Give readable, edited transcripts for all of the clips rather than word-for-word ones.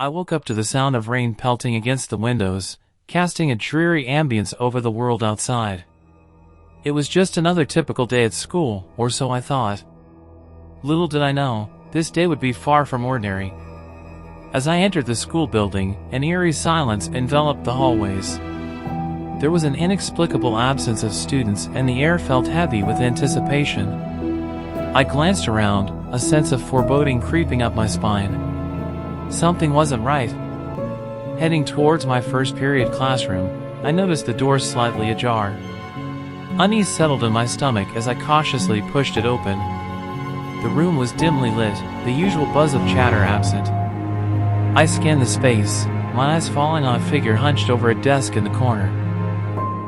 I woke up to the sound of rain pelting against the windows, casting a dreary ambience over the world outside. It was just another typical day at school, or so I thought. Little did I know, this day would be far from ordinary. As I entered the school building, an eerie silence enveloped the hallways. There was an inexplicable absence of students and the air felt heavy with anticipation. I glanced around, a sense of foreboding creeping up my spine. Something wasn't right. Heading towards my first period classroom, I noticed the door slightly ajar. Unease settled in my stomach as I cautiously pushed it open. The room was dimly lit, the usual buzz of chatter absent. I scanned the space, my eyes falling on a figure hunched over a desk in the corner.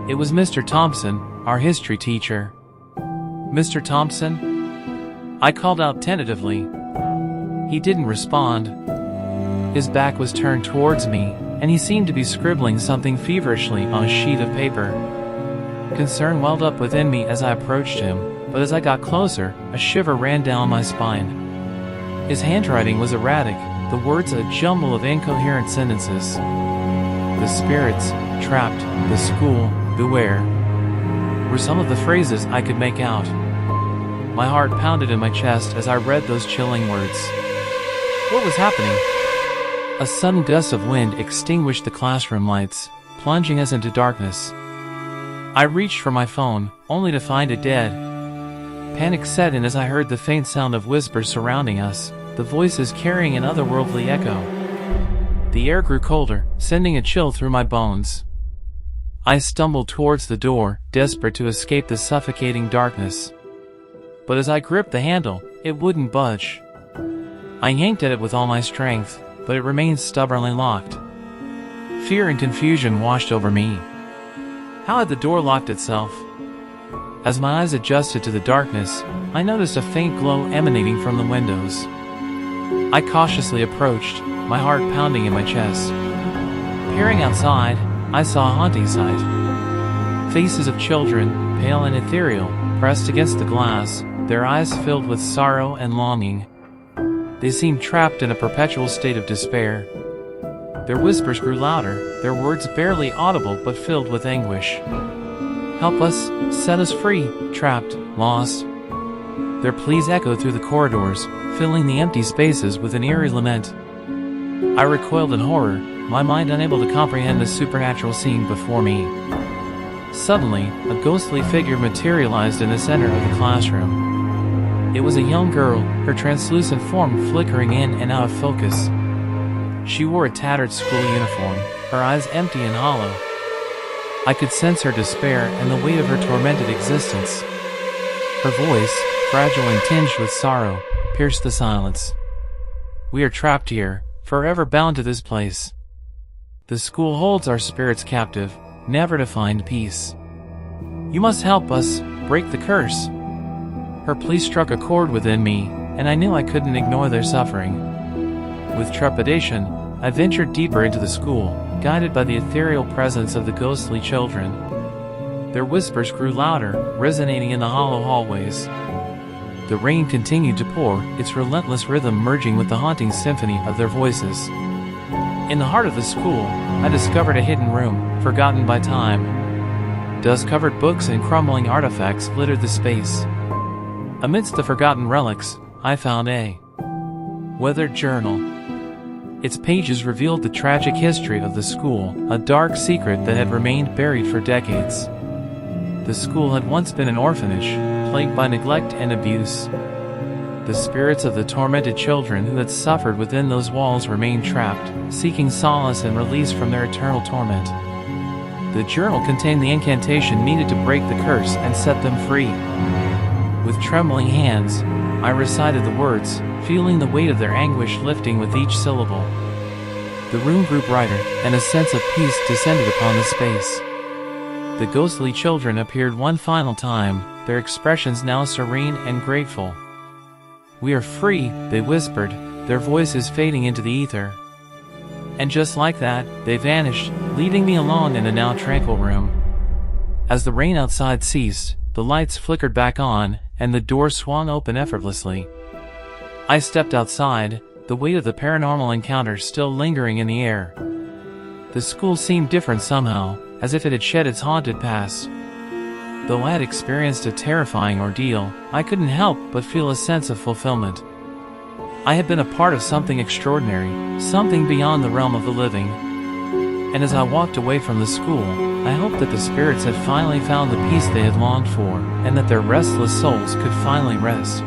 It was Mr. Thompson, our history teacher. "Mr. Thompson?" I called out tentatively. He didn't respond. His back was turned towards me, and he seemed to be scribbling something feverishly on a sheet of paper. Concern welled up within me as I approached him, but as I got closer, a shiver ran down my spine. His handwriting was erratic, the words a jumble of incoherent sentences. "The spirits, trapped, the school, beware," were some of the phrases I could make out. My heart pounded in my chest as I read those chilling words. What was happening? A sudden gust of wind extinguished the classroom lights, plunging us into darkness. I reached for my phone, only to find it dead. Panic set in as I heard the faint sound of whispers surrounding us, the voices carrying an otherworldly echo. The air grew colder, sending a chill through my bones. I stumbled towards the door, desperate to escape the suffocating darkness. But as I gripped the handle, it wouldn't budge. I yanked at it with all my strength, but it remained stubbornly locked. Fear and confusion washed over me. How had the door locked itself? As my eyes adjusted to the darkness, I noticed a faint glow emanating from the windows. I cautiously approached, my heart pounding in my chest. Peering outside, I saw a haunting sight. Faces of children, pale and ethereal, pressed against the glass, their eyes filled with sorrow and longing. They seemed trapped in a perpetual state of despair. Their whispers grew louder, their words barely audible but filled with anguish. "Help us, set us free, trapped, lost." Their pleas echoed through the corridors, filling the empty spaces with an eerie lament. I recoiled in horror, my mind unable to comprehend the supernatural scene before me. Suddenly, a ghostly figure materialized in the center of the classroom. It was a young girl, her translucent form flickering in and out of focus. She wore a tattered school uniform, her eyes empty and hollow. I could sense her despair and the weight of her tormented existence. Her voice, fragile and tinged with sorrow, pierced the silence. "We are trapped here, forever bound to this place. The school holds our spirits captive, never to find peace. You must help us, break the curse." Her plea struck a chord within me, and I knew I couldn't ignore their suffering. With trepidation, I ventured deeper into the school, guided by the ethereal presence of the ghostly children. Their whispers grew louder, resonating in the hollow hallways. The rain continued to pour, its relentless rhythm merging with the haunting symphony of their voices. In the heart of the school, I discovered a hidden room, forgotten by time. Dust-covered books and crumbling artifacts littered the space. Amidst the forgotten relics, I found a weathered journal. Its pages revealed the tragic history of the school, a dark secret that had remained buried for decades. The school had once been an orphanage, plagued by neglect and abuse. The spirits of the tormented children who had suffered within those walls remained trapped, seeking solace and release from their eternal torment. The journal contained the incantation needed to break the curse and set them free. With trembling hands, I recited the words, feeling the weight of their anguish lifting with each syllable. The room grew brighter, and a sense of peace descended upon the space. The ghostly children appeared one final time, their expressions now serene and grateful. "We are free," they whispered, their voices fading into the ether. And just like that, they vanished, leaving me alone in the now tranquil room. As the rain outside ceased, the lights flickered back on, and the door swung open effortlessly. I stepped outside, the weight of the paranormal encounter still lingering in the air. The school seemed different somehow, as if it had shed its haunted past. Though I had experienced a terrifying ordeal, I couldn't help but feel a sense of fulfillment. I had been a part of something extraordinary, something beyond the realm of the living. And as I walked away from the school, I hoped that the spirits had finally found the peace they had longed for, and that their restless souls could finally rest.